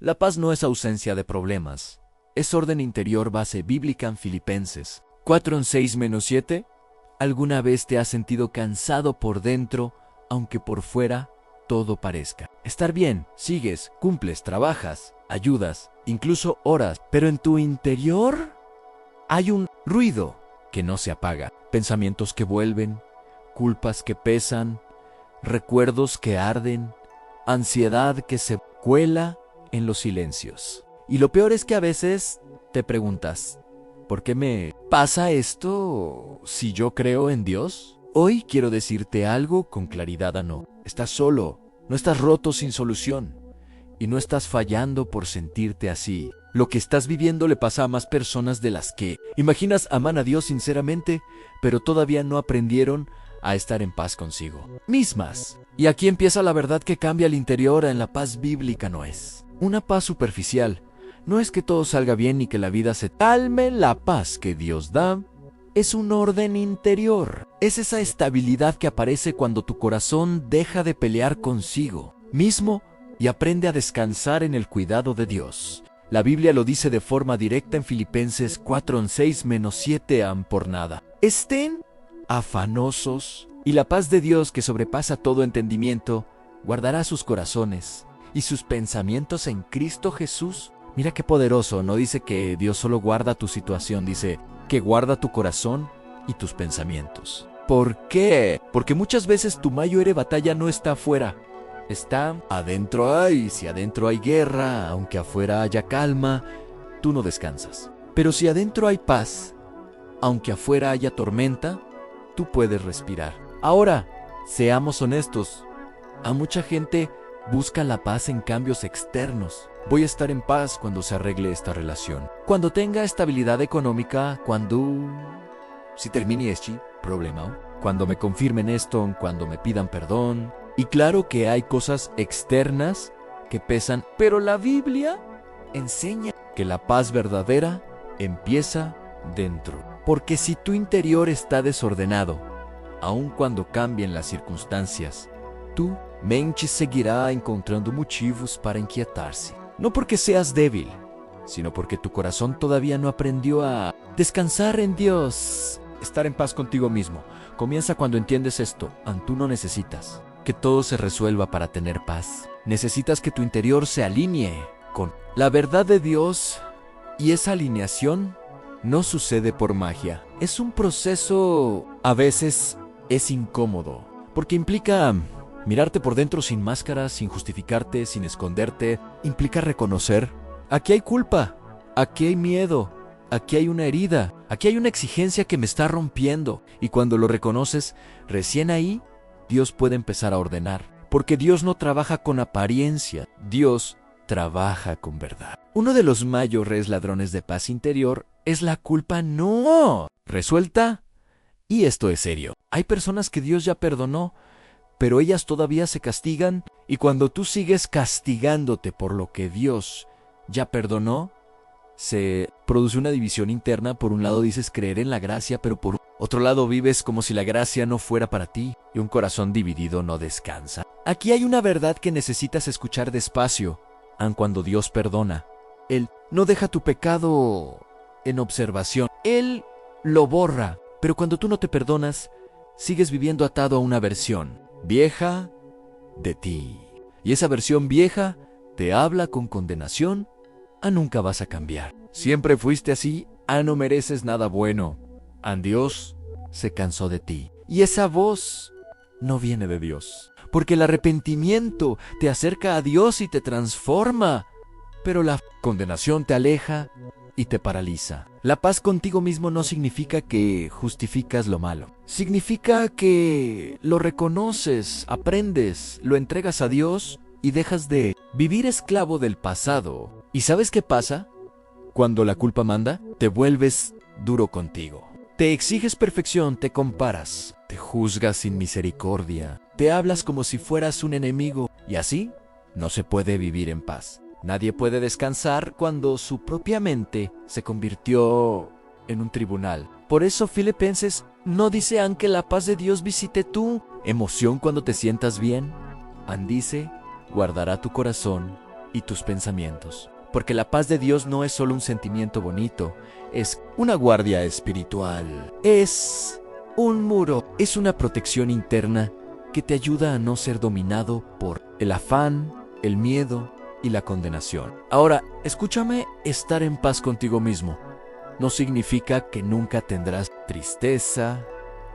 La paz no es ausencia de problemas, es orden interior, base bíblica en Filipenses 4:6-7. ¿Alguna vez te has sentido cansado por dentro, aunque por fuera todo parezca estar bien? Sigues, cumples, trabajas, ayudas, incluso oras, pero en tu interior hay un ruido que no se apaga. Pensamientos que vuelven, culpas que pesan, recuerdos que arden, ansiedad que se cuela en los silencios. Y lo peor es que a veces te preguntas, ¿por qué me pasa esto si yo creo en Dios? Hoy quiero decirte algo con claridad, no. Estás solo, no estás roto sin solución y no estás fallando por sentirte así. Lo que estás viviendo le pasa a más personas de las que imaginas. Aman a Dios sinceramente, pero todavía no aprendieron a estar en paz consigo mismas. Y aquí empieza la verdad que cambia el interior. En la paz bíblica no es una paz superficial. No es que todo salga bien ni que la vida se calme. La paz que Dios da es un orden interior. Es esa estabilidad que aparece cuando tu corazón deja de pelear consigo mismo y aprende a descansar en el cuidado de Dios. La Biblia lo dice de forma directa en Filipenses 4:6-7. Por nada estén afanosos, y la paz de Dios, que sobrepasa todo entendimiento, guardará sus corazones y sus pensamientos en Cristo Jesús. Mira qué poderoso. No dice que Dios solo guarda tu situación, dice que guarda tu corazón y tus pensamientos. ¿Por qué? Porque muchas veces tu mayor batalla no está afuera, está adentro. Si adentro hay guerra, aunque afuera haya calma, tú no descansas. Pero si adentro hay paz, aunque afuera haya tormenta, tú puedes respirar. Ahora, seamos honestos, a mucha gente busca la paz en cambios externos. Voy a estar en paz cuando se arregle esta relación, cuando tenga estabilidad económica, si termine este problema, cuando me confirmen esto, cuando me pidan perdón. Y claro que hay cosas externas que pesan, pero la Biblia enseña que la paz verdadera empieza dentro. Porque si tu interior está desordenado, aun cuando cambien las circunstancias, tu mente seguirá encontrando motivos para inquietarse. No porque seas débil, sino porque tu corazón todavía no aprendió a descansar en Dios. Estar en paz contigo mismo comienza cuando entiendes esto. Tú no necesitas que todo se resuelva para tener paz. Necesitas que tu interior se alinee con la verdad de Dios, y esa alineación no sucede por magia. Es un proceso, a veces es incómodo, porque implica mirarte por dentro sin máscaras, sin justificarte, sin esconderte. Implica reconocer: aquí hay culpa, aquí hay miedo, aquí hay una herida, aquí hay una exigencia que me está rompiendo. Y cuando lo reconoces, recién ahí Dios puede empezar a ordenar. Porque Dios no trabaja con apariencia, Dios trabaja con verdad. Uno de los mayores ladrones de paz interior es la culpa no resuelta. Y esto es serio. Hay personas que Dios ya perdonó, pero ellas todavía se castigan, y cuando tú sigues castigándote por lo que Dios ya perdonó, se produce una división interna. Por un lado dices creer en la gracia, pero por otro lado vives como si la gracia no fuera para ti, y un corazón dividido no descansa. Aquí hay una verdad que necesitas escuchar despacio. Aun cuando Dios perdona, Él no deja tu pecado en observación. Él lo borra, pero cuando tú no te perdonas, sigues viviendo atado a una versión vieja de ti. Y esa versión vieja te habla con condenación. Nunca vas a cambiar. Siempre fuiste así. No mereces nada bueno. Dios se cansó de ti. Y esa voz no viene de Dios. Porque el arrepentimiento te acerca a Dios y te transforma. Pero la condenación te aleja y te paraliza. La paz contigo mismo no significa que justificas lo malo. Significa que lo reconoces, aprendes, lo entregas a Dios y dejas de vivir esclavo del pasado. ¿Y sabes qué pasa? Cuando la culpa manda, te vuelves duro contigo. Te exiges perfección, te comparas, te juzgas sin misericordia, te hablas como si fueras un enemigo, y así no se puede vivir en paz. Nadie puede descansar cuando su propia mente se convirtió en un tribunal. Por eso Filipenses no dice que la paz de Dios visite tu emoción cuando te sientas bien. Dice, guardará tu corazón y tus pensamientos. Porque la paz de Dios no es solo un sentimiento bonito, es una guardia espiritual, es un muro, es una protección interna que te ayuda a no ser dominado por el afán, el miedo y la condenación. Ahora, escúchame, estar en paz contigo mismo no significa que nunca tendrás tristeza,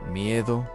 miedo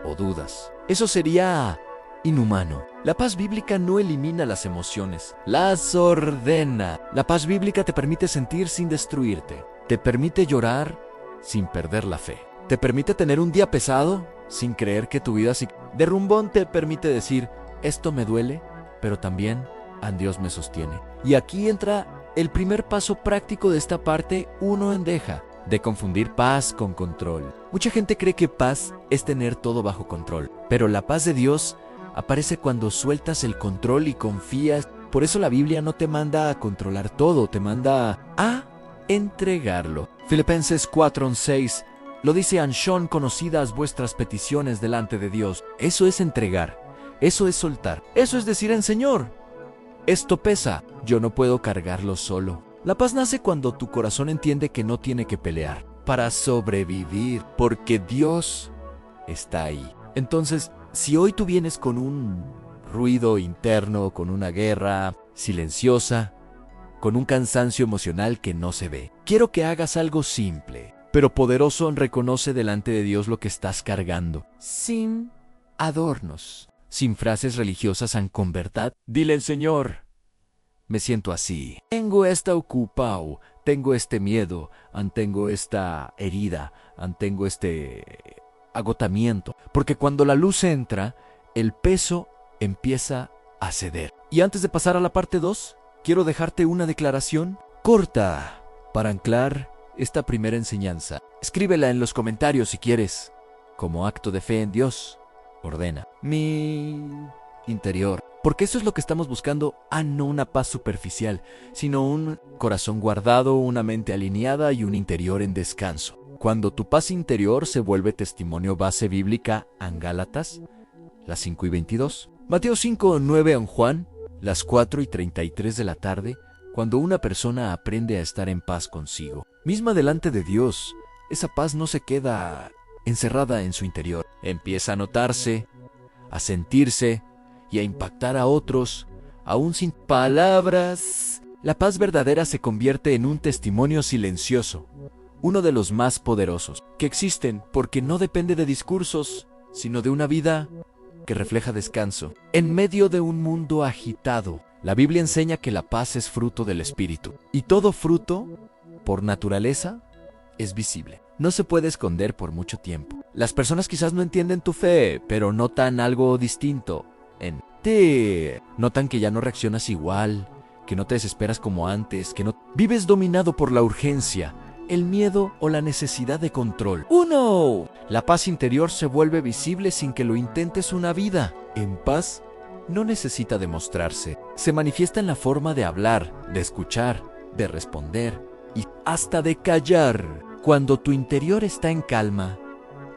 o dudas. Eso sería inhumano. La paz bíblica no elimina las emociones, las ordena. La paz bíblica te permite sentir sin destruirte. Te permite llorar sin perder la fe. Te permite tener un día pesado sin creer que tu vida de rumbón. Te permite decir, esto me duele, pero también a Dios me sostiene. Y aquí entra el primer paso práctico de esta parte, uno deja de confundir paz con control. Mucha gente cree que paz es tener todo bajo control, pero la paz de Dios aparece cuando sueltas el control y confías. Por eso la Biblia no te manda a controlar todo, te manda a entregarlo. Filipenses 4:6 lo dice: Anshon, conocidas vuestras peticiones delante de Dios. Eso es entregar, eso es soltar, eso es decir en Señor, esto pesa, yo no puedo cargarlo solo. La paz nace cuando tu corazón entiende que no tiene que pelear para sobrevivir, porque Dios está ahí. Entonces, si hoy tú vienes con un ruido interno, con una guerra silenciosa, con un cansancio emocional que no se ve, quiero que hagas algo simple, pero poderoso en reconoce delante de Dios lo que estás cargando, sin adornos, sin frases religiosas con verdad. Dile al Señor: me siento así, tengo esta ocupao, tengo este miedo, tengo esta herida, tengo este agotamiento. Porque cuando la luz entra, el peso empieza a ceder. Y antes de pasar a la parte 2, quiero dejarte una declaración corta para anclar esta primera enseñanza. Escríbela en los comentarios si quieres. Como acto de fe en Dios, ordena mi interior. Porque eso es lo que estamos buscando, no una paz superficial, sino un corazón guardado, una mente alineada y un interior en descanso. Cuando tu paz interior se vuelve testimonio base bíblica en Gálatas, las 5:22. Mateo 5:9 en Juan, las 4:33 de la tarde, cuando una persona aprende a estar en paz consigo misma delante de Dios, esa paz no se queda encerrada en su interior. Empieza a notarse, a sentirse y a impactar a otros, aún sin palabras. La paz verdadera se convierte en un testimonio silencioso, uno de los más poderosos que existen, porque no depende de discursos, sino de una vida que refleja descanso. En medio de un mundo agitado, la Biblia enseña que la paz es fruto del Espíritu, y todo fruto, por naturaleza, es visible. No se puede esconder por mucho tiempo. Las personas quizás no entienden tu fe, pero notan algo distinto en ti. Notan que ya no reaccionas igual, que no te desesperas como antes, que no vives dominado por la urgencia, el miedo o la necesidad de control. ¡Uno! La paz interior se vuelve visible sin que lo intentes. Una vida en paz no necesita demostrarse. Se manifiesta en la forma de hablar, de escuchar, de responder y hasta de callar. Cuando tu interior está en calma,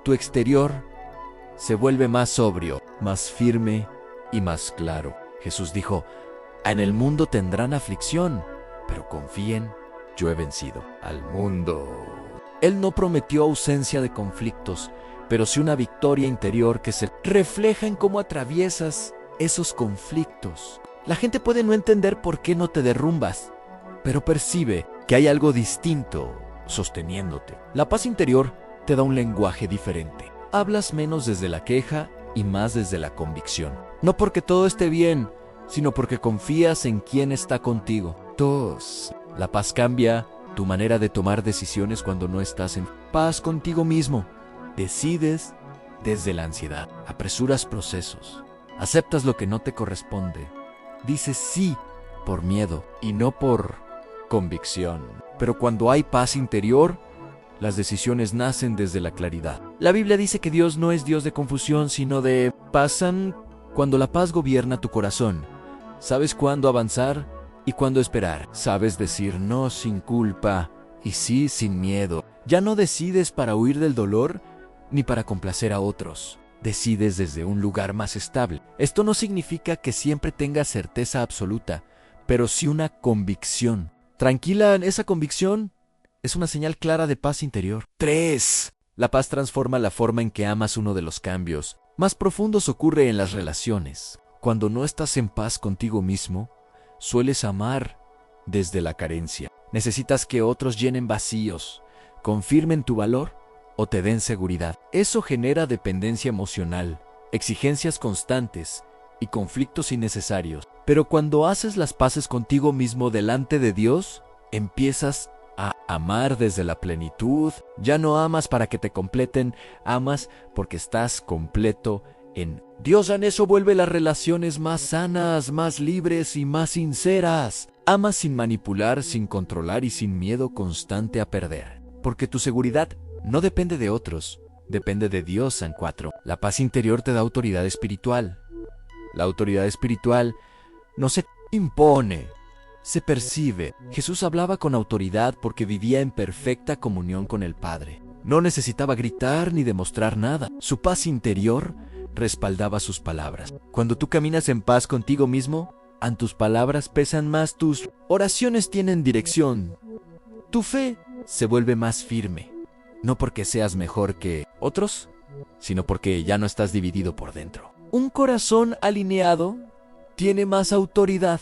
tu exterior se vuelve más sobrio, más firme y más claro. Jesús dijo: en el mundo tendrán aflicción, pero confíen, yo he vencido al mundo. Él no prometió ausencia de conflictos, pero sí una victoria interior que se refleja en cómo atraviesas esos conflictos. La gente puede no entender por qué no te derrumbas, pero percibe que hay algo distinto sosteniéndote. La paz interior te da un lenguaje diferente. Hablas menos desde la queja y más desde la convicción. No porque todo esté bien, sino porque confías en quien está contigo. 2. La paz cambia tu manera de tomar decisiones cuando no estás en paz contigo mismo. Decides desde la ansiedad. Apresuras procesos. Aceptas lo que no te corresponde. Dices sí por miedo y no por convicción. Pero cuando hay paz interior, las decisiones nacen desde la claridad. La Biblia dice que Dios no es Dios de confusión, sino de paz. Cuando la paz gobierna tu corazón, sabes cuándo avanzar y cuándo esperar. Sabes decir no sin culpa y sí sin miedo. Ya no decides para huir del dolor ni para complacer a otros. Decides desde un lugar más estable. Esto no significa que siempre tengas certeza absoluta, pero sí una convicción. Tranquila, esa convicción es una señal clara de paz interior. 3. La paz transforma la forma en que amas. Uno de los cambios más profundos ocurre en las relaciones. Cuando no estás en paz contigo mismo, sueles amar desde la carencia. Necesitas que otros llenen vacíos, confirmen tu valor o te den seguridad. Eso genera dependencia emocional, exigencias constantes y conflictos innecesarios. Pero cuando haces las paces contigo mismo delante de Dios, empiezas a amar desde la plenitud. Ya no amas para que te completen, amas porque estás completo en Dios. En eso vuelve las relaciones más sanas, más libres y más sinceras. Amas sin manipular, sin controlar y sin miedo constante a perder. Porque tu seguridad no depende de otros, depende de Dios. En 4. La paz interior te da autoridad espiritual. La autoridad espiritual no se impone, se percibe. Jesús hablaba con autoridad porque vivía en perfecta comunión con el Padre. No necesitaba gritar ni demostrar nada. Su paz interior respaldaba sus palabras. Cuando tú caminas en paz contigo mismo, tus palabras pesan más, tus oraciones tienen dirección. Tu fe se vuelve más firme. No porque seas mejor que otros, sino porque ya no estás dividido por dentro. Un corazón alineado tiene más autoridad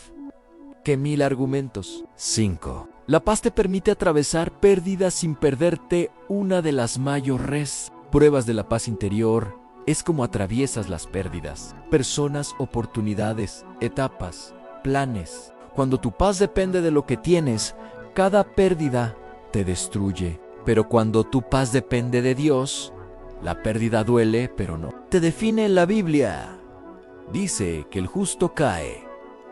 que 1000 argumentos. 5. La paz te permite atravesar pérdidas sin perderte. Una de las mayores pruebas de la paz interior es cómo atraviesas las pérdidas, personas, oportunidades, etapas, planes. Cuando tu paz depende de lo que tienes, cada pérdida te destruye. Pero cuando tu paz depende de Dios, la pérdida duele, pero no te define. En la Biblia dice que el justo cae,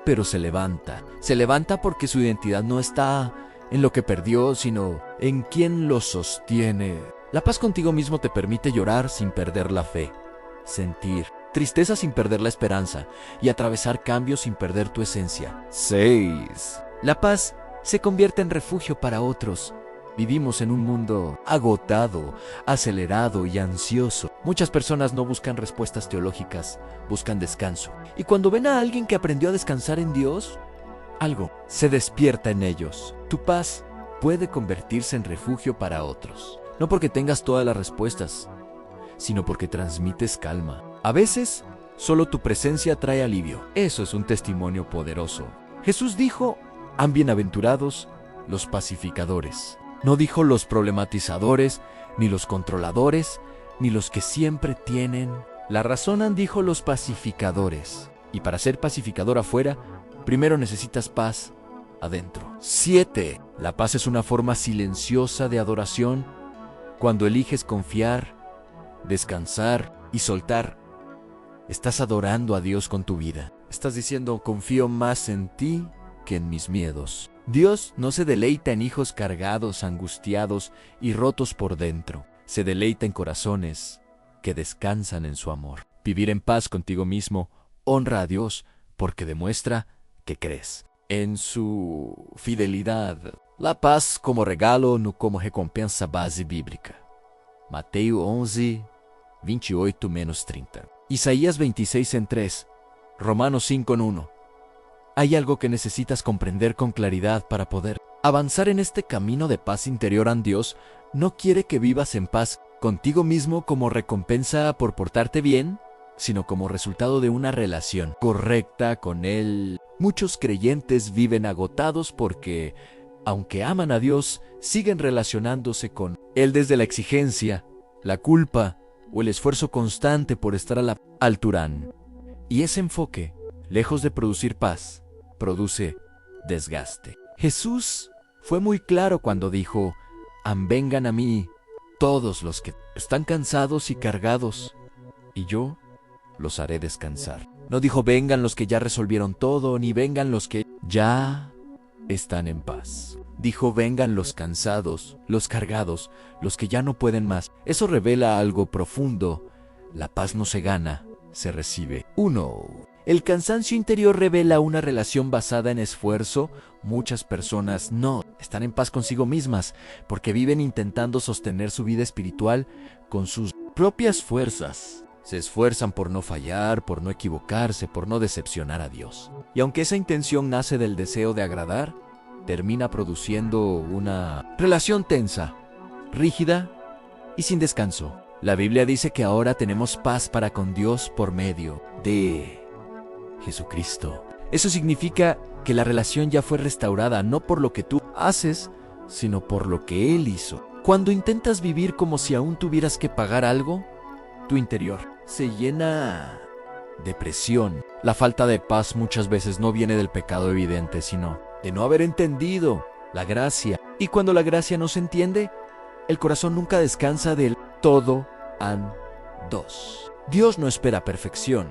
pero se levanta. Se levanta porque su identidad no está en lo que perdió, sino en quien lo sostiene. La paz contigo mismo te permite llorar sin perder la fe, sentir tristeza sin perder la esperanza y atravesar cambios sin perder tu esencia. 6. La paz se convierte en refugio para otros. Vivimos en un mundo agotado, acelerado y ansioso. Muchas personas no buscan respuestas teológicas, buscan descanso. Y cuando ven a alguien que aprendió a descansar en Dios, algo se despierta en ellos. Tu paz puede convertirse en refugio para otros. No porque tengas todas las respuestas, sino porque transmites calma. A veces, solo tu presencia trae alivio. Eso es un testimonio poderoso. Jesús dijo, han bienaventurados los pacificadores. No dijo los problematizadores, ni los controladores, ni los que siempre tienen la razón. Dijo los pacificadores. Y para ser pacificador afuera, primero necesitas paz adentro. 7. La paz es una forma silenciosa de adoración. Cuando eliges confiar, descansar y soltar, estás adorando a Dios con tu vida. Estás diciendo, confío más en ti que en mis miedos. Dios no se deleita en hijos cargados, angustiados y rotos por dentro. Se deleita en corazones que descansan en su amor. Vivir en paz contigo mismo honra a Dios porque demuestra que crees en su fidelidad. La paz como regalo, no como recompensa base bíblica. Mateo 11, 28-30. Isaías 26:3. Romanos 5:1. Hay algo que necesitas comprender con claridad para poder avanzar en este camino de paz interior. Dios no quiere que vivas en paz contigo mismo como recompensa por portarte bien, sino como resultado de una relación correcta con Él. Muchos creyentes viven agotados porque, aunque aman a Dios, siguen relacionándose con Él desde la exigencia, la culpa o el esfuerzo constante por estar a la altura. Y ese enfoque, lejos de producir paz, produce desgaste. Jesús fue muy claro cuando dijo, vengan a mí todos los que están cansados y cargados, y yo los haré descansar. No dijo vengan los que ya resolvieron todo, ni vengan los que ya están en paz. Dijo vengan los cansados, los cargados, los que ya no pueden más. Eso revela algo profundo. La paz no se gana, se recibe. 1. El cansancio interior revela una relación basada en esfuerzo. Muchas personas no están en paz consigo mismas porque viven intentando sostener su vida espiritual con sus propias fuerzas. Se esfuerzan por no fallar, por no equivocarse, por no decepcionar a Dios. Y aunque esa intención nace del deseo de agradar, termina produciendo una relación tensa, rígida y sin descanso. La Biblia dice que ahora tenemos paz para con Dios por medio de Jesucristo. Eso significa que la relación ya fue restaurada no por lo que tú haces, sino por lo que Él hizo. Cuando intentas vivir como si aún tuvieras que pagar algo, tu interior se llena de presión. La falta de paz muchas veces no viene del pecado evidente, sino de no haber entendido la gracia. Y cuando la gracia no se entiende, el corazón nunca descansa del todo en dos. Dios no espera perfección,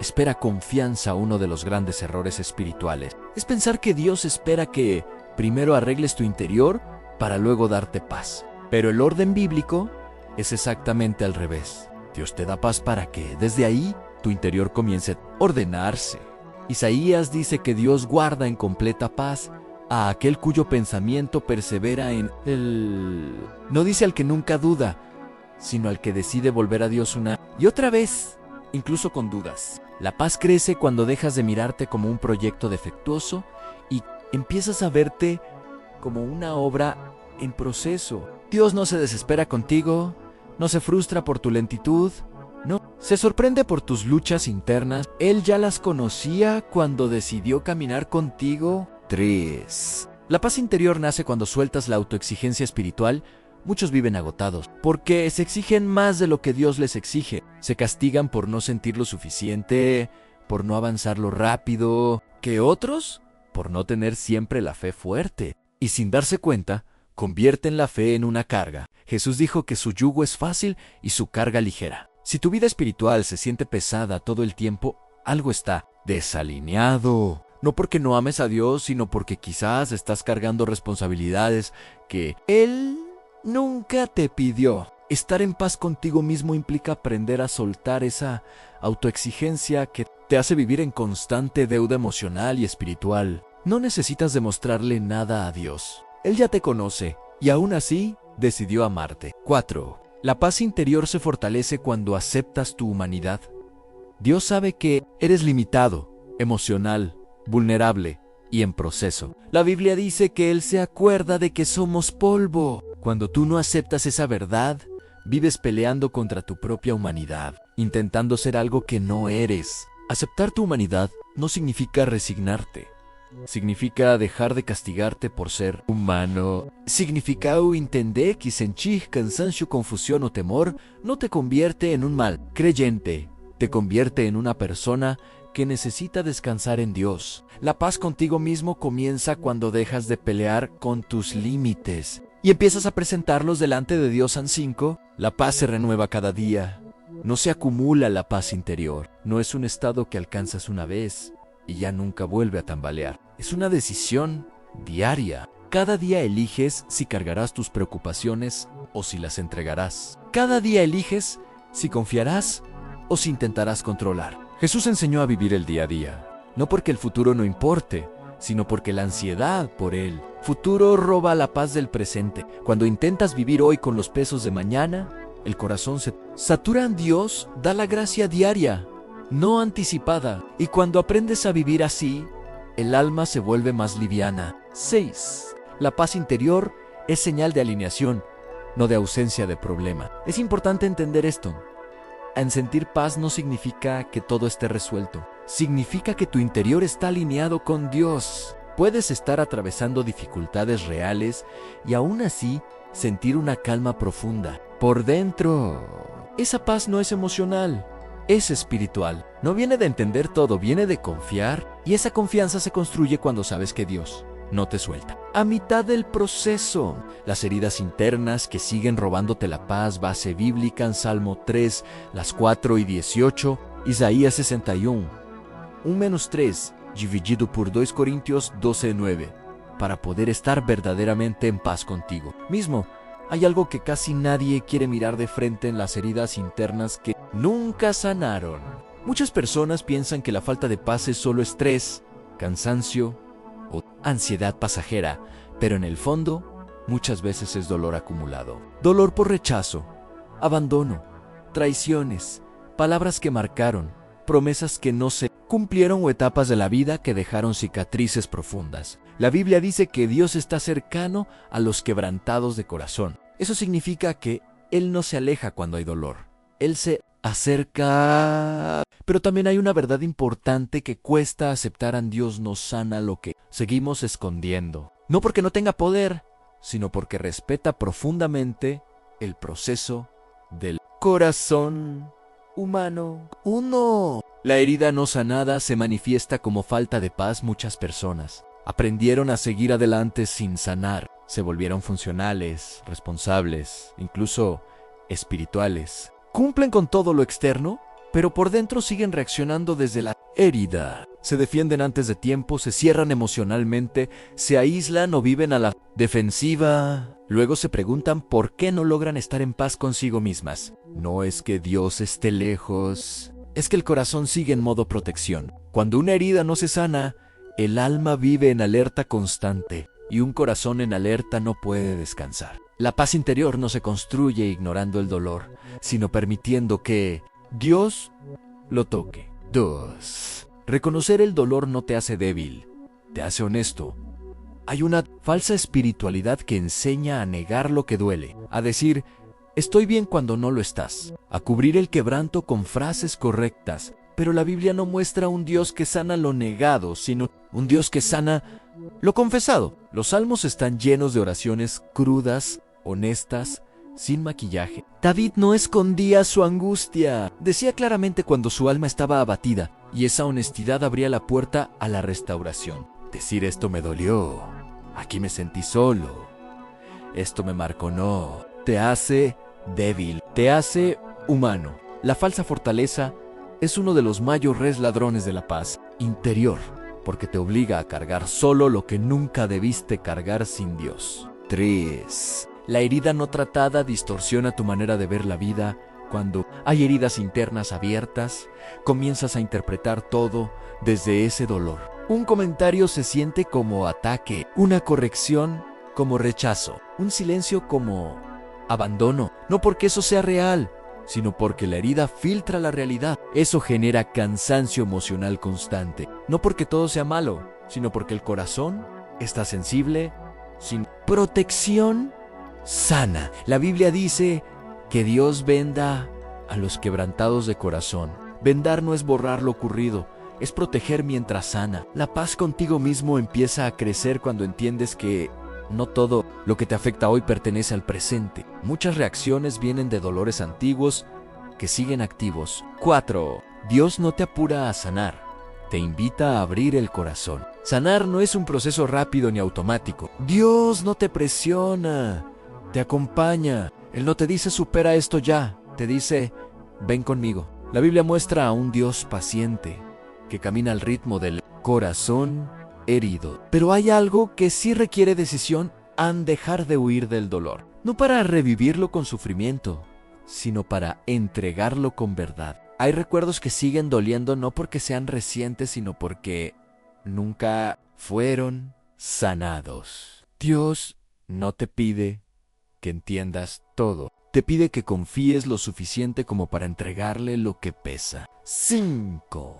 espera confianza. Uno de los grandes errores espirituales es pensar que Dios espera que primero arregles tu interior para luego darte paz. Pero el orden bíblico es exactamente al revés. Dios te da paz para que, desde ahí, tu interior comience a ordenarse. Isaías dice que Dios guarda en completa paz a aquel cuyo pensamiento persevera en Él. No dice al que nunca duda, sino al que decide volver a Dios una y otra vez, incluso con dudas. La paz crece cuando dejas de mirarte como un proyecto defectuoso y empiezas a verte como una obra en proceso. Dios no se desespera contigo, no se frustra por tu lentitud, no, se sorprende por tus luchas internas. Él ya las conocía cuando decidió caminar contigo. 3. La paz interior nace cuando sueltas la autoexigencia espiritual. Muchos viven agotados porque se exigen más de lo que Dios les exige. Se castigan por no sentir lo suficiente, por no avanzar lo rápido que otros, por no tener siempre la fe fuerte. Y sin darse cuenta, convierten la fe en una carga. Jesús dijo que su yugo es fácil y su carga ligera. Si tu vida espiritual se siente pesada todo el tiempo, algo está desalineado. No porque no ames a Dios, sino porque quizás estás cargando responsabilidades que Él nunca te pidió. Estar en paz contigo mismo implica aprender a soltar esa autoexigencia que te hace vivir en constante deuda emocional y espiritual. No necesitas demostrarle nada a Dios. Él ya te conoce y aún así decidió amarte. 4. La paz interior se fortalece cuando aceptas tu humanidad. Dios sabe que eres limitado, emocional, vulnerable y en proceso. La Biblia dice que Él se acuerda de que somos polvo. Cuando tú no aceptas esa verdad, vives peleando contra tu propia humanidad, intentando ser algo que no eres. Aceptar tu humanidad no significa resignarte. Significa dejar de castigarte por ser humano. Significa entender que sentir cansancio, confusión o temor no te convierte en un mal creyente, te convierte en una persona que necesita descansar en Dios. La paz contigo mismo comienza cuando dejas de pelear con tus límites y empiezas a presentarlos delante de Dios. 5. La paz se renueva cada día. No se acumula la paz interior. No es un estado que alcanzas una vez y ya nunca vuelve a tambalear. Es una decisión diaria. Cada día eliges si cargarás tus preocupaciones o si las entregarás. Cada día eliges si confiarás o si intentarás controlar. Jesús enseñó a vivir el día a día, no porque el futuro no importe, sino porque la ansiedad por el futuro roba la paz del presente. Cuando intentas vivir hoy con los pesos de mañana, el corazón se satura. En Dios da la gracia diaria, no anticipada, y cuando aprendes a vivir así, el alma se vuelve más liviana. 6. La paz interior es señal de alineación, no de ausencia de problema. Es importante entender esto. En sentir paz no significa que todo esté resuelto. Significa que tu interior está alineado con Dios. Puedes estar atravesando dificultades reales y aún así sentir una calma profunda por dentro. Esa paz no es emocional, es espiritual. No viene de entender todo, viene de confiar, y esa confianza se construye cuando sabes que Dios no te suelta. A mitad del proceso, las heridas internas que siguen robándote la paz, base bíblica en Salmo 3, las 4 y 18, Isaías 61, 1-3, dividido por 2 Corintios 12:9, para poder estar verdaderamente en paz contigo mismo. Hay algo que casi nadie quiere mirar de frente en las heridas internas que nunca sanaron. Muchas personas piensan que la falta de paz es solo estrés, cansancio o ansiedad pasajera, pero en el fondo, muchas veces es dolor acumulado. Dolor por rechazo, abandono, traiciones, palabras que marcaron, promesas que no se cumplieron o etapas de la vida que dejaron cicatrices profundas. La Biblia dice que Dios está cercano a los quebrantados de corazón. Eso significa que Él no se aleja cuando hay dolor. Él se acerca. Pero también hay una verdad importante que cuesta aceptar: a Dios nos sana lo que seguimos escondiendo. No porque no tenga poder, sino porque respeta profundamente el proceso del corazón humano. La herida no sanada se manifiesta como falta de paz. Muchas personas aprendieron a seguir adelante sin sanar. Se volvieron funcionales, responsables, incluso espirituales. Cumplen con todo lo externo, pero por dentro siguen reaccionando desde la herida. Se defienden antes de tiempo, se cierran emocionalmente, se aíslan o viven a la defensiva. Luego se preguntan por qué no logran estar en paz consigo mismas. No es que Dios esté lejos, es que el corazón sigue en modo protección. Cuando una herida no se sana, el alma vive en alerta constante, y un corazón en alerta no puede descansar. La paz interior no se construye ignorando el dolor, sino permitiendo que Dios lo toque. 2. Reconocer el dolor no te hace débil, te hace honesto. Hay una falsa espiritualidad que enseña a negar lo que duele, a decir estoy bien cuando no lo estás, a cubrir el quebranto con frases correctas. Pero la Biblia no muestra un Dios que sana lo negado, sino un Dios que sana lo confesado. Los salmos están llenos de oraciones crudas, honestas, sin maquillaje. David no escondía su angustia. Decía claramente cuando su alma estaba abatida, y esa honestidad abría la puerta a la restauración. Decir esto me dolió, aquí me sentí solo, esto me marcó, no. Te hace débil, te hace humano. La falsa fortaleza es uno de los mayores ladrones de la paz interior, porque te obliga a cargar solo lo que nunca debiste cargar sin Dios. 3. La herida no tratada distorsiona tu manera de ver la vida. Cuando hay heridas internas abiertas, comienzas a interpretar todo desde ese dolor. Un comentario se siente como ataque, una corrección como rechazo, un silencio como abandono. No porque eso sea real, sino porque la herida filtra la realidad. Eso genera cansancio emocional constante. No porque todo sea malo, sino porque el corazón está sensible, sin protección sana. La Biblia dice que Dios venda a los quebrantados de corazón. Vendar no es borrar lo ocurrido, es proteger mientras sana. La paz contigo mismo empieza a crecer cuando entiendes que no todo lo que te afecta hoy pertenece al presente. Muchas reacciones vienen de dolores antiguos que siguen activos. 4. Dios no te apura a sanar, te invita a abrir el corazón. Sanar no es un proceso rápido ni automático. Dios no te presiona, te acompaña. Él no te dice supera esto ya, te dice ven conmigo. La Biblia muestra a un Dios paciente que camina al ritmo del corazón herido. Pero hay algo que sí requiere decisión: han dejar de huir del dolor. No para revivirlo con sufrimiento, sino para entregarlo con verdad. Hay recuerdos que siguen doliendo no porque sean recientes, sino porque nunca fueron sanados. Dios no te pide que entiendas todo. Te pide que confíes lo suficiente como para entregarle lo que pesa. 5.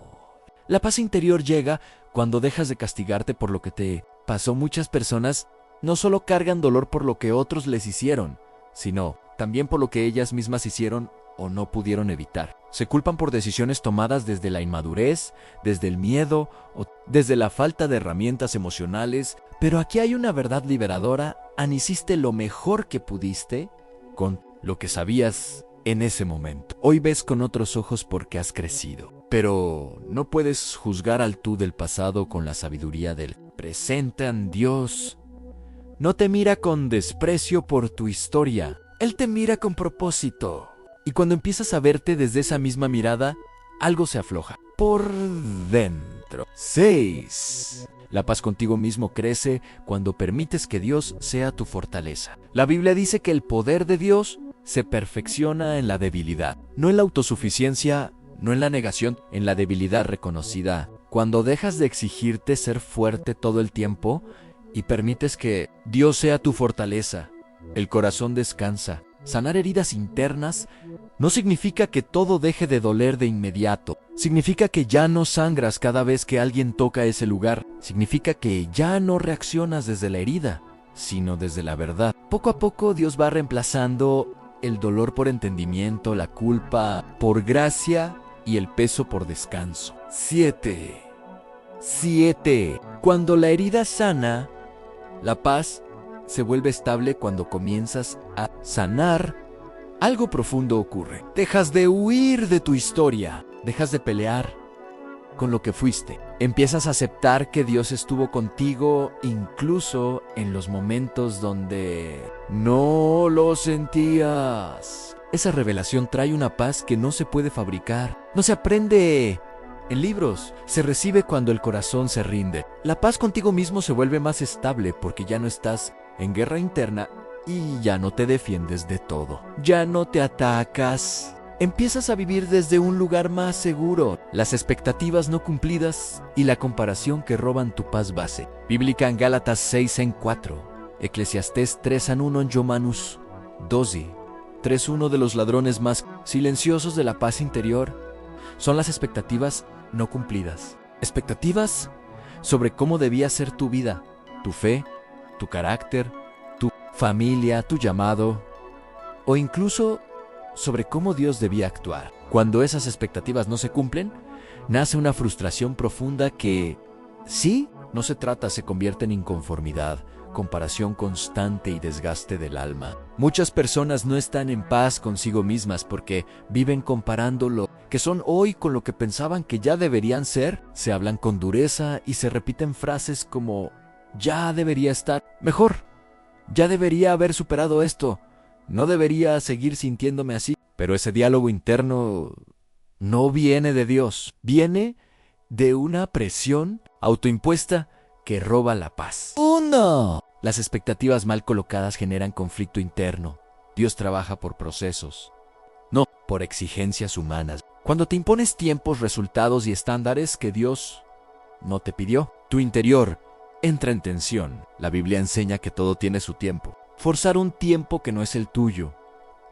La paz interior llega cuando dejas de castigarte por lo que te pasó. Muchas personas no solo cargan dolor por lo que otros les hicieron, sino también por lo que ellas mismas hicieron o no pudieron evitar. Se culpan por decisiones tomadas desde la inmadurez, desde el miedo o desde la falta de herramientas emocionales. Pero aquí hay una verdad liberadora: hiciste lo mejor que pudiste con lo que sabías en ese momento. Hoy ves con otros ojos porque has crecido. Pero no puedes juzgar al tú del pasado con la sabiduría del presente. En Dios no te mira con desprecio por tu historia. Él te mira con propósito. Y cuando empiezas a verte desde esa misma mirada, algo se afloja por dentro. 6. La paz contigo mismo crece cuando permites que Dios sea tu fortaleza. La Biblia dice que el poder de Dios se perfecciona en la debilidad, no en la autosuficiencia, no en la negación, en la debilidad reconocida. Cuando dejas de exigirte ser fuerte todo el tiempo y permites que Dios sea tu fortaleza, el corazón descansa. Sanar heridas internas No significa que todo deje de doler de inmediato. Significa que ya no sangras cada vez que alguien toca ese lugar. Significa que ya no reaccionas desde la herida, sino desde la verdad. Poco a poco Dios va reemplazando el dolor por entendimiento, la culpa por gracia y el peso por descanso. 7. Cuando la herida sana, la paz se vuelve estable. Cuando comienzas a sanar, algo profundo ocurre. Dejas de huir de tu historia, dejas de pelear con lo que fuiste. Empiezas a aceptar que Dios estuvo contigo incluso en los momentos donde no lo sentías. Esa revelación trae una paz que no se puede fabricar. No se aprende en libros, se recibe cuando el corazón se rinde. La paz contigo mismo se vuelve más estable porque ya no estás en guerra interna y ya no te defiendes de todo. Ya no te atacas. Empiezas a vivir desde un lugar más seguro. Las expectativas no cumplidas y la comparación que roban tu paz base. Bíblica en Gálatas 6:4. Eclesiastés 3:1 en Romanos 12. 3:1 de los ladrones más silenciosos de la paz interior son las expectativas no cumplidas. Expectativas sobre cómo debía ser tu vida, tu fe, tu carácter, tu familia, tu llamado, o incluso sobre cómo Dios debía actuar. Cuando esas expectativas no se cumplen, nace una frustración profunda que, sí, no se convierte en inconformidad, comparación constante y desgaste del alma. Muchas personas no están en paz consigo mismas porque viven comparando lo que son hoy con lo que pensaban que ya deberían ser. Se hablan con dureza y se repiten frases como ya debería estar mejor, ya debería haber superado esto, no debería seguir sintiéndome así. Pero ese diálogo interno no viene de Dios, viene de una presión autoimpuesta que roba la paz. ¡Uno! Las expectativas mal colocadas generan conflicto interno. Dios trabaja por procesos, no por exigencias humanas. Cuando te impones tiempos, resultados y estándares que Dios no te pidió, tu interior entra en tensión. La Biblia enseña que todo tiene su tiempo. Forzar un tiempo que no es el tuyo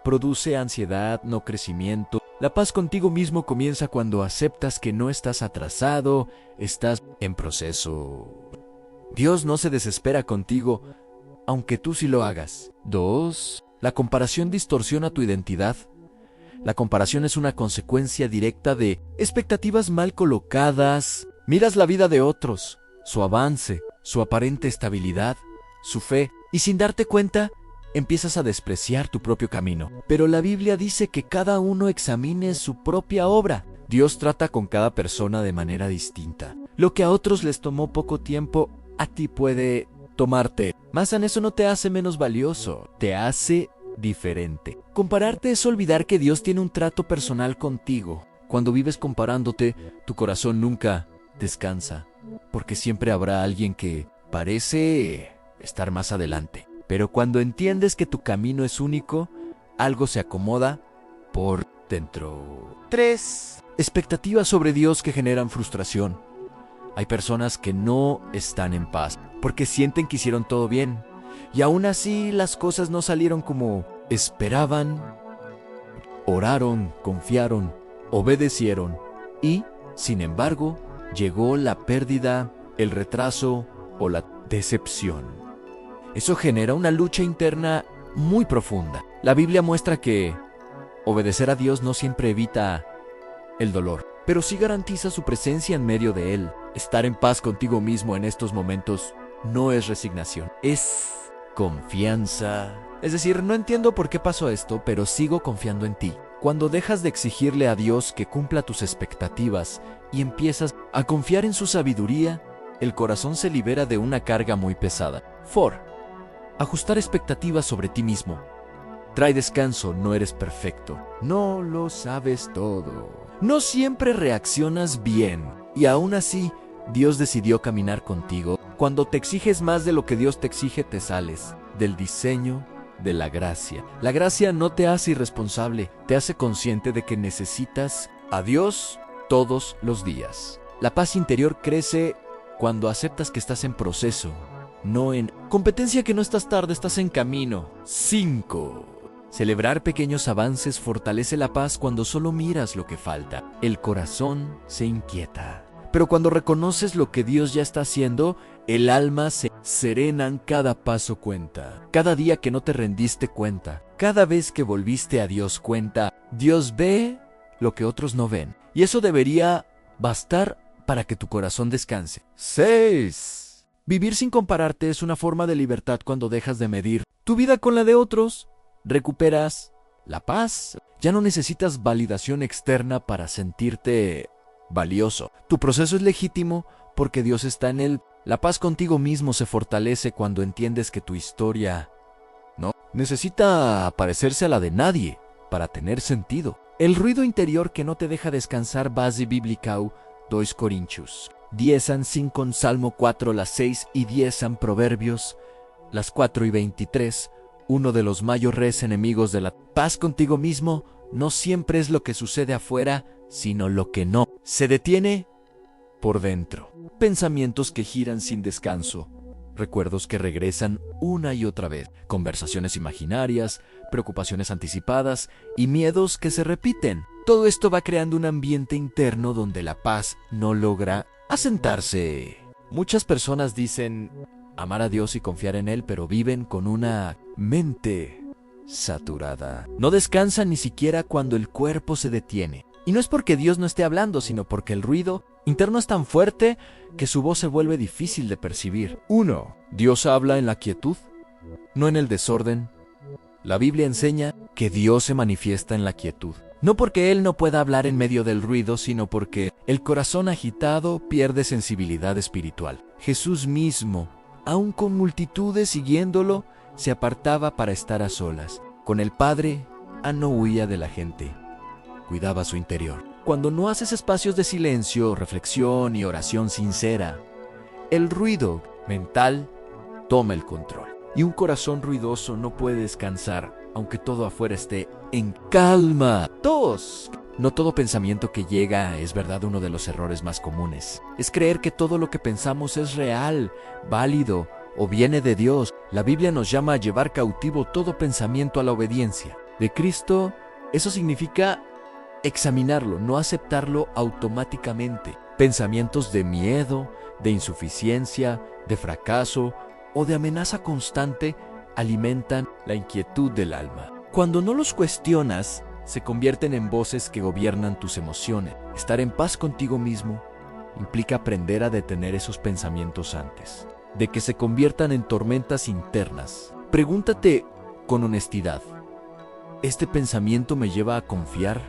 produce ansiedad, no crecimiento. La paz contigo mismo comienza cuando aceptas que no estás atrasado, estás en proceso. Dios no se desespera contigo, aunque tú sí lo hagas. 2. La comparación distorsiona tu identidad. La comparación es una consecuencia directa de expectativas mal colocadas. Miras la vida de otros, su avance, su aparente estabilidad, su fe, y sin darte cuenta, empiezas a despreciar tu propio camino. Pero la Biblia dice que cada uno examine su propia obra. Dios trata con cada persona de manera distinta. Lo que a otros les tomó poco tiempo, a ti puede tomarte. Más en eso no te hace menos valioso, te hace diferente. Compararte es olvidar que Dios tiene un trato personal contigo. Cuando vives comparándote, tu corazón nunca descansa, porque siempre habrá alguien que parece estar más adelante. Pero cuando entiendes que tu camino es único, algo se acomoda por dentro. 3. Expectativas sobre Dios que generan frustración. Hay personas que no están en paz porque sienten que hicieron todo bien y aún así las cosas no salieron como esperaban. Oraron, confiaron, obedecieron y, sin embargo, llegó la pérdida, el retraso o la decepción. Eso genera una lucha interna muy profunda. La Biblia muestra que obedecer a Dios no siempre evita el dolor, pero sí garantiza su presencia en medio de él. Estar en paz contigo mismo en estos momentos no es resignación, es confianza. Es decir, no entiendo por qué pasó esto, pero sigo confiando en ti. Cuando dejas de exigirle a Dios que cumpla tus expectativas y empiezas a confiar en su sabiduría, el corazón se libera de una carga muy pesada. 4. Ajustar expectativas sobre ti mismo. Trae descanso, no eres perfecto. No lo sabes todo. No siempre reaccionas bien. Y aún así, Dios decidió caminar contigo. Cuando te exiges más de lo que Dios te exige, te sales del diseño de la gracia. La gracia no te hace irresponsable, te hace consciente de que necesitas a Dios todos los días. La paz interior crece cuando aceptas que estás en proceso, no en competencia, que no estás tarde, estás en camino. 5. Celebrar pequeños avances fortalece la paz cuando solo miras lo que falta. El corazón se inquieta. Pero cuando reconoces lo que Dios ya está haciendo, el alma se serena, cada paso cuenta. Cada día que no te rendiste cuenta. Cada vez que volviste a Dios cuenta. Dios ve lo que otros no ven. Y eso debería bastar para que tu corazón descanse. 6. Vivir sin compararte es una forma de libertad cuando dejas de medir tu vida con la de otros. Recuperas la paz. Ya no necesitas validación externa para sentirte valioso. Tu proceso es legítimo porque Dios está en él. La paz contigo mismo se fortalece cuando entiendes que tu historia no necesita parecerse a la de nadie para tener sentido. El ruido interior que no te deja descansar, base bíblica 2 Corintios 10 en 5 en Salmo 4 las 6 y 10 en Proverbios las 4 y 23. Uno de los mayores enemigos de la paz contigo mismo no siempre es lo que sucede afuera, sino lo que no se detiene por dentro. Pensamientos que giran sin descanso, recuerdos que regresan una y otra vez, conversaciones imaginarias, preocupaciones anticipadas y miedos que se repiten. Todo esto va creando un ambiente interno donde la paz no logra asentarse. Muchas personas dicen amar a Dios y confiar en Él, pero viven con una mente saturada. No descansan ni siquiera cuando el cuerpo se detiene. Y no es porque Dios no esté hablando, sino porque el ruido interno es tan fuerte que su voz se vuelve difícil de percibir. 1. Dios habla en la quietud, no en el desorden. La Biblia enseña que Dios se manifiesta en la quietud. No porque Él no pueda hablar en medio del ruido, sino porque el corazón agitado pierde sensibilidad espiritual. Jesús mismo, aun con multitudes siguiéndolo, se apartaba para estar a solas. Con el Padre, no huía de la gente. Cuidaba su interior. Cuando no haces espacios de silencio, reflexión y oración sincera, el ruido mental toma el control. Y un corazón ruidoso no puede descansar, aunque todo afuera esté en calma. 2. No todo pensamiento que llega es verdad. Uno de los errores más comunes es creer que todo lo que pensamos es real, válido o viene de Dios. La Biblia nos llama a llevar cautivo todo pensamiento a la obediencia de Cristo. Eso significa examinarlo, no aceptarlo automáticamente. Pensamientos de miedo, de insuficiencia, de fracaso o de amenaza constante alimentan la inquietud del alma. Cuando no los cuestionas, se convierten en voces que gobiernan tus emociones. Estar en paz contigo mismo implica aprender a detener esos pensamientos antes de que se conviertan en tormentas internas. Pregúntate con honestidad: ¿este pensamiento me lleva a confiar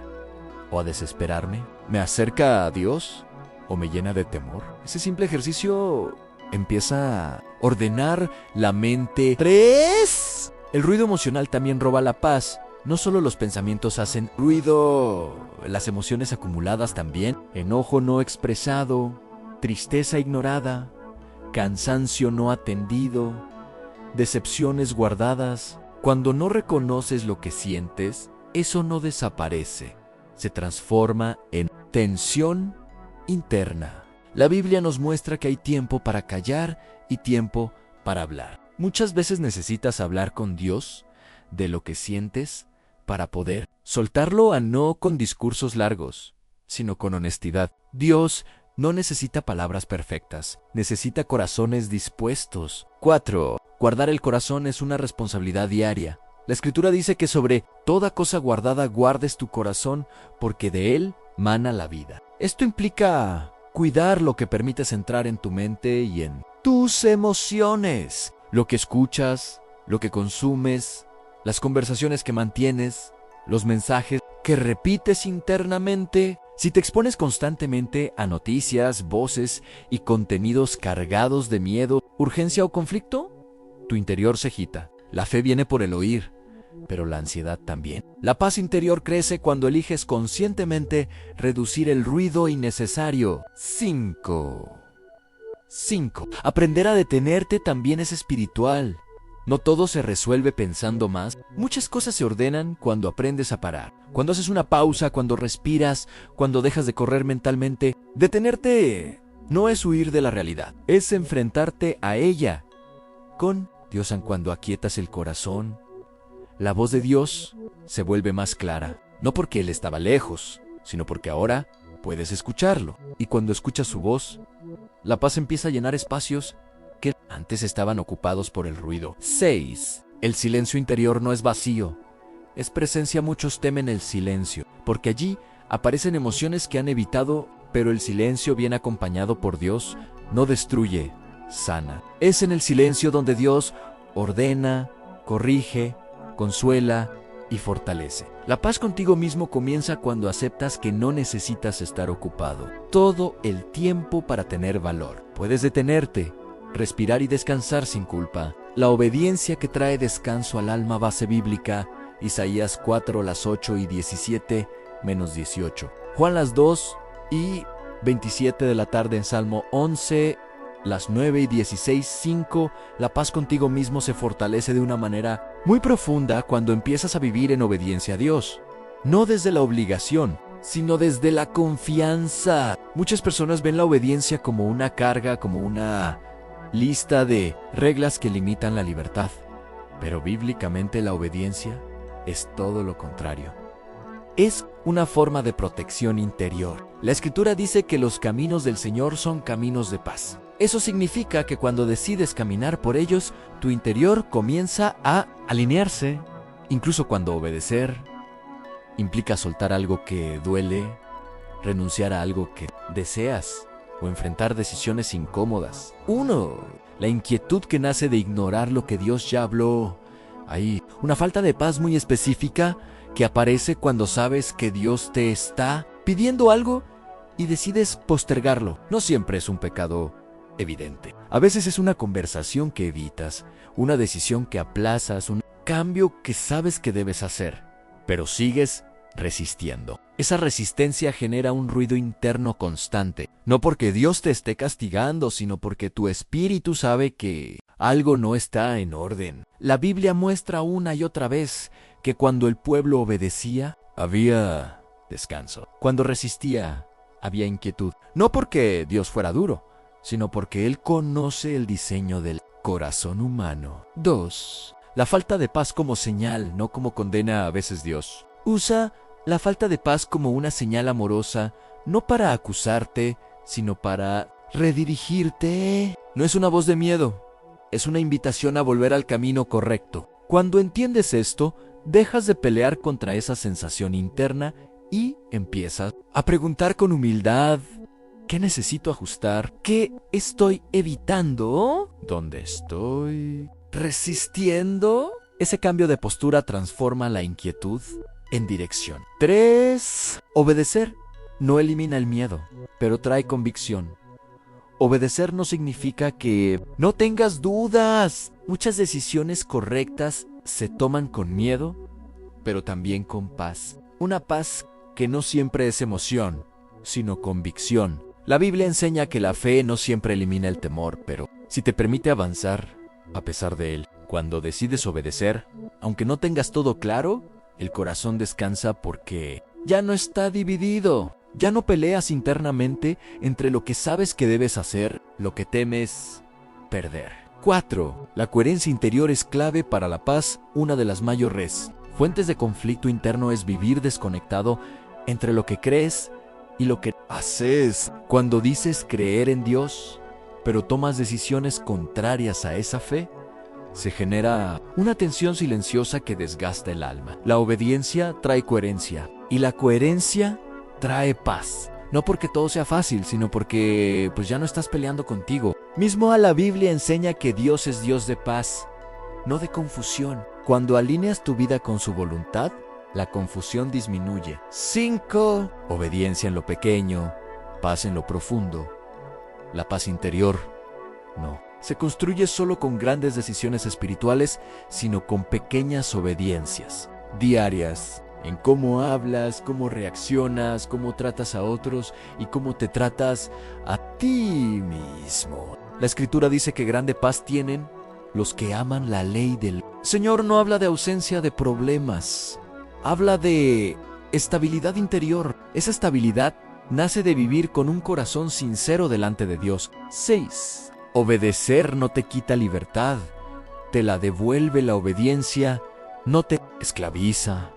o a desesperarme? ¿Me acerca a Dios o me llena de temor? Ese simple ejercicio empieza a ordenar la mente. 3. El ruido emocional también roba la paz. No solo los pensamientos hacen ruido, las emociones acumuladas también. Enojo no expresado, tristeza ignorada, cansancio no atendido, decepciones guardadas. Cuando no reconoces lo que sientes, eso no desaparece, se transforma en tensión interna. La Biblia nos muestra que hay tiempo para callar y tiempo para hablar. Muchas veces necesitas hablar con Dios de lo que sientes para poder soltarlo, no con discursos largos, sino con honestidad. Dios no necesita palabras perfectas, necesita corazones dispuestos. 4. Guardar el corazón es una responsabilidad diaria. La Escritura dice que sobre toda cosa guardada guardes tu corazón, porque de él mana la vida. Esto implica cuidar lo que permites entrar en tu mente y en tus emociones. Lo que escuchas, lo que consumes, las conversaciones que mantienes, los mensajes que repites internamente. Si te expones constantemente a noticias, voces y contenidos cargados de miedo, urgencia o conflicto, tu interior se agita. La fe viene por el oír, pero la ansiedad también. La paz interior crece cuando eliges conscientemente reducir el ruido innecesario. 5. Aprender a detenerte también es espiritual. No todo se resuelve pensando más. Muchas cosas se ordenan cuando aprendes a parar. Cuando haces una pausa, cuando respiras, cuando dejas de correr mentalmente. Detenerte no es huir de la realidad, es enfrentarte a ella con Dios. Cuando aquietas el corazón, la voz de Dios se vuelve más clara, no porque Él estaba lejos, sino porque ahora puedes escucharlo. Y cuando escuchas su voz, la paz empieza a llenar espacios que antes estaban ocupados por el ruido. 6. El silencio interior no es vacío, es presencia. Muchos temen el silencio, porque allí aparecen emociones que han evitado, pero el silencio bien acompañado por Dios no destruye, sana. Es en el silencio donde Dios ordena, corrige, consuela y fortalece. La paz contigo mismo comienza cuando aceptas que no necesitas estar ocupado todo el tiempo para tener valor. Puedes detenerte, respirar y descansar sin culpa. La obediencia que trae descanso al alma. Base bíblica, Isaías 4, las 8 y 17, menos 18. Juan las 2 y 27 de la tarde en Salmo 11, las 9 y 16, 5. La paz contigo mismo se fortalece de una manera muy profunda cuando empiezas a vivir en obediencia a Dios. No desde la obligación, sino desde la confianza. Muchas personas ven la obediencia como una carga, como una lista de reglas que limitan la libertad. Pero bíblicamente la obediencia es todo lo contrario. Es una forma de protección interior. La Escritura dice que los caminos del Señor son caminos de paz. Eso significa que cuando decides caminar por ellos, tu interior comienza a alinearse. Incluso cuando obedecer implica soltar algo que duele, renunciar a algo que deseas o enfrentar decisiones incómodas. 1. La inquietud que nace de ignorar lo que Dios ya habló. Hay una falta de paz muy específica que aparece cuando sabes que Dios te está pidiendo algo y decides postergarlo. No siempre es un pecado evidente. A veces es una conversación que evitas, una decisión que aplazas, un cambio que sabes que debes hacer, pero sigues resistiendo. Esa resistencia genera un ruido interno constante, no porque Dios te esté castigando, sino porque tu espíritu sabe que algo no está en orden. La Biblia muestra una y otra vez que cuando el pueblo obedecía, había descanso. Cuando resistía, había inquietud. No porque Dios fuera duro, sino porque Él conoce el diseño del corazón humano. 2. La falta de paz como señal, no como condena a veces Dios. Usa la falta de paz como una señal amorosa, no para acusarte, sino para redirigirte. No es una voz de miedo, es una invitación a volver al camino correcto. Cuando entiendes esto, dejas de pelear contra esa sensación interna y empiezas a preguntar con humildad: ¿qué necesito ajustar? ¿Qué estoy evitando? ¿Dónde estoy resistiendo? Ese cambio de postura transforma la inquietud en dirección. 3. Obedecer no elimina el miedo, pero trae convicción. Obedecer no significa que no tengas dudas. Muchas decisiones correctas se toman con miedo, pero también con paz. Una paz que no siempre es emoción, sino convicción. La Biblia enseña que la fe no siempre elimina el temor, pero si te permite avanzar a pesar de él. Cuando decides obedecer, aunque no tengas todo claro, el corazón descansa porque ya no está dividido. Ya no peleas internamente entre lo que sabes que debes hacer, lo que temes perder. 4. La coherencia interior es clave para la paz. Una de las mayores fuentes de conflicto interno es vivir desconectado entre lo que crees y lo que haces. Cuando dices creer en Dios, pero tomas decisiones contrarias a esa fe, se genera una tensión silenciosa que desgasta el alma. La obediencia trae coherencia y la coherencia trae paz. No porque todo sea fácil, sino porque ya no estás peleando contigo. Mismo a la Biblia enseña que Dios es Dios de paz, no de confusión. Cuando alineas tu vida con su voluntad, la confusión disminuye. 5. Obediencia en lo pequeño, paz en lo profundo. La paz interior, no se construye solo con grandes decisiones espirituales, sino con pequeñas obediencias diarias, en cómo hablas, cómo reaccionas, cómo tratas a otros y cómo te tratas a ti mismo. La Escritura dice que grande paz tienen los que aman la ley del Señor. No habla de ausencia de problemas, habla de estabilidad interior. Esa estabilidad nace de vivir con un corazón sincero delante de Dios. 6. Obedecer no te quita libertad, te la devuelve. La obediencia no te esclaviza,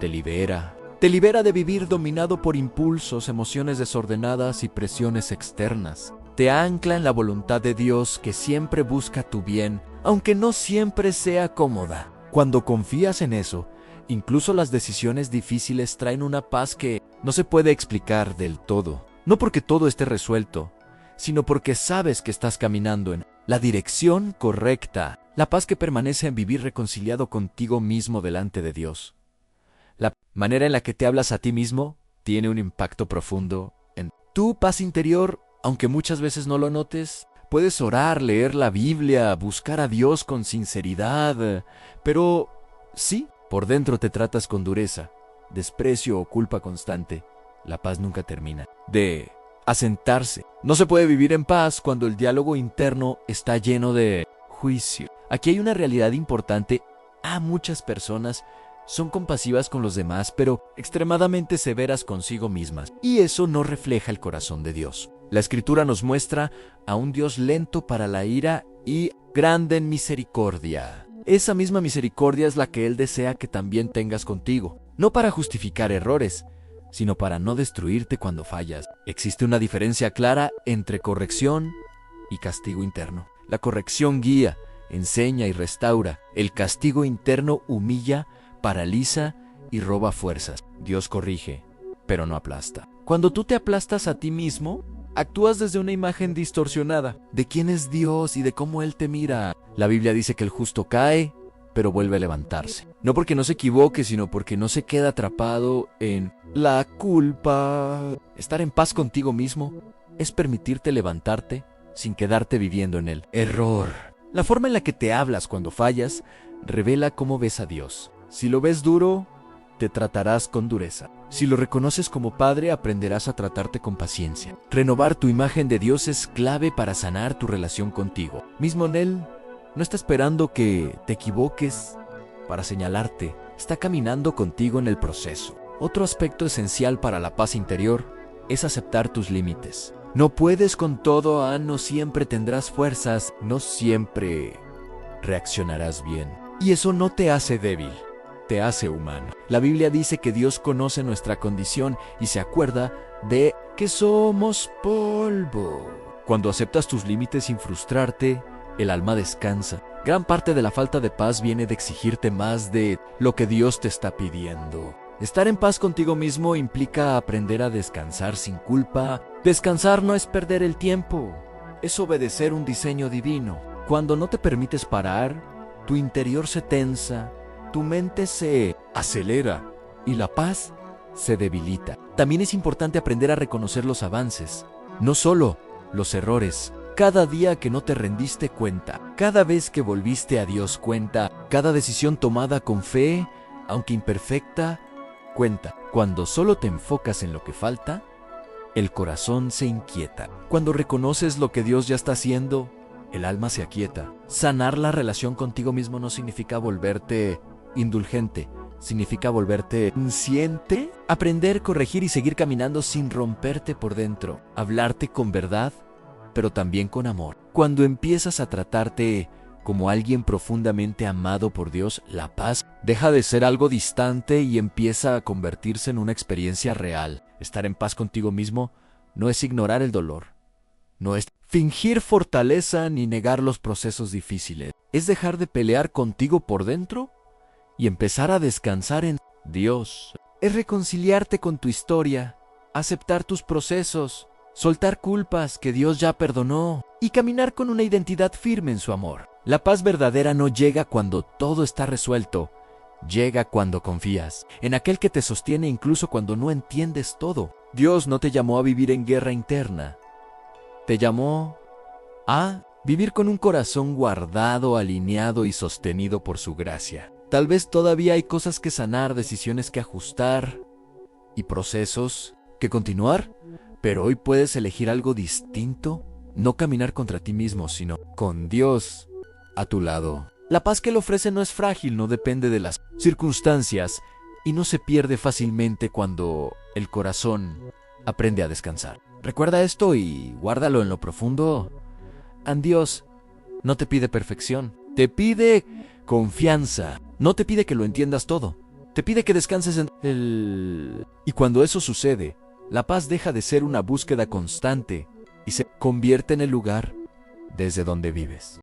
te libera. Te libera de vivir dominado por impulsos, emociones desordenadas y presiones externas. Te ancla en la voluntad de Dios que siempre busca tu bien, aunque no siempre sea cómoda. Cuando confías en eso, incluso las decisiones difíciles traen una paz que no se puede explicar del todo. No porque todo esté resuelto, sino porque sabes que estás caminando en la dirección correcta. La paz que permanece en vivir reconciliado contigo mismo delante de Dios. La manera en la que te hablas a ti mismo tiene un impacto profundo en tu paz interior, aunque muchas veces no lo notes. Puedes orar, leer la Biblia, buscar a Dios con sinceridad, pero sí, por dentro te tratas con dureza, desprecio o culpa constante. La paz nunca termina de asentarse. No se puede vivir en paz cuando el diálogo interno está lleno de juicio. Aquí hay una realidad importante. A muchas personas son compasivas con los demás, pero extremadamente severas consigo mismas. Y eso no refleja el corazón de Dios. La Escritura nos muestra a un Dios lento para la ira y grande en misericordia. Esa misma misericordia es la que Él desea que también tengas contigo. No para justificar errores, sino para no destruirte cuando fallas. Existe una diferencia clara entre corrección y castigo interno. La corrección guía, enseña y restaura. El castigo interno humilla, paraliza y roba fuerzas. Dios corrige, pero no aplasta. Cuando tú te aplastas a ti mismo, actúas desde una imagen distorsionada de quién es Dios y de cómo Él te mira. La Biblia dice que el justo cae, pero vuelve a levantarse. No porque no se equivoque, sino porque no se queda atrapado en la culpa. Estar en paz contigo mismo es permitirte levantarte sin quedarte viviendo en el error. La forma en la que te hablas cuando fallas revela cómo ves a Dios. Si lo ves duro, te tratarás con dureza. Si lo reconoces como Padre, aprenderás a tratarte con paciencia. Renovar tu imagen de Dios es clave para sanar tu relación contigo. Mismo en Él no está esperando que te equivoques para señalarte. Está caminando contigo en el proceso. Otro aspecto esencial para la paz interior es aceptar tus límites. No puedes con todo, no siempre tendrás fuerzas, no siempre reaccionarás bien. Y eso no te hace débil. Te hace humano. La Biblia dice que Dios conoce nuestra condición y se acuerda de que somos polvo. Cuando aceptas tus límites sin frustrarte, el alma descansa. Gran parte de la falta de paz viene de exigirte más de lo que Dios te está pidiendo. Estar en paz contigo mismo implica aprender a descansar sin culpa. Descansar no es perder el tiempo, es obedecer un diseño divino. Cuando no te permites parar, tu interior se tensa, tu mente se acelera y la paz se debilita. También es importante aprender a reconocer los avances, no solo los errores. Cada día que no te rendiste cuenta, cada vez que volviste a Dios cuenta, cada decisión tomada con fe, aunque imperfecta, cuenta. Cuando solo te enfocas en lo que falta, el corazón se inquieta. Cuando reconoces lo que Dios ya está haciendo, el alma se aquieta. Sanar la relación contigo mismo no significa volverte indulgente, significa volverte consciente. Aprender, corregir y seguir caminando sin romperte por dentro. Hablarte con verdad, pero también con amor. Cuando empiezas a tratarte como alguien profundamente amado por Dios, la paz deja de ser algo distante y empieza a convertirse en una experiencia real. Estar en paz contigo mismo no es ignorar el dolor, no es fingir fortaleza ni negar los procesos difíciles. Es dejar de pelear contigo por dentro y empezar a descansar en Dios. Es reconciliarte con tu historia, aceptar tus procesos, soltar culpas que Dios ya perdonó y caminar con una identidad firme en su amor. La paz verdadera no llega cuando todo está resuelto, llega cuando confías en aquel que te sostiene incluso cuando no entiendes todo. Dios no te llamó a vivir en guerra interna, te llamó a vivir con un corazón guardado, alineado y sostenido por su gracia. Tal vez todavía hay cosas que sanar, decisiones que ajustar y procesos que continuar, pero hoy puedes elegir algo distinto, no caminar contra ti mismo, sino con Dios a tu lado. La paz que Él ofrece no es frágil, no depende de las circunstancias y no se pierde fácilmente cuando el corazón aprende a descansar. Recuerda esto y guárdalo en lo profundo. Dios no te pide perfección, te pide Confianza no te pide que lo entiendas todo, te pide que descanses en él. Y cuando eso sucede, la paz deja de ser una búsqueda constante y se convierte en el lugar desde donde vives.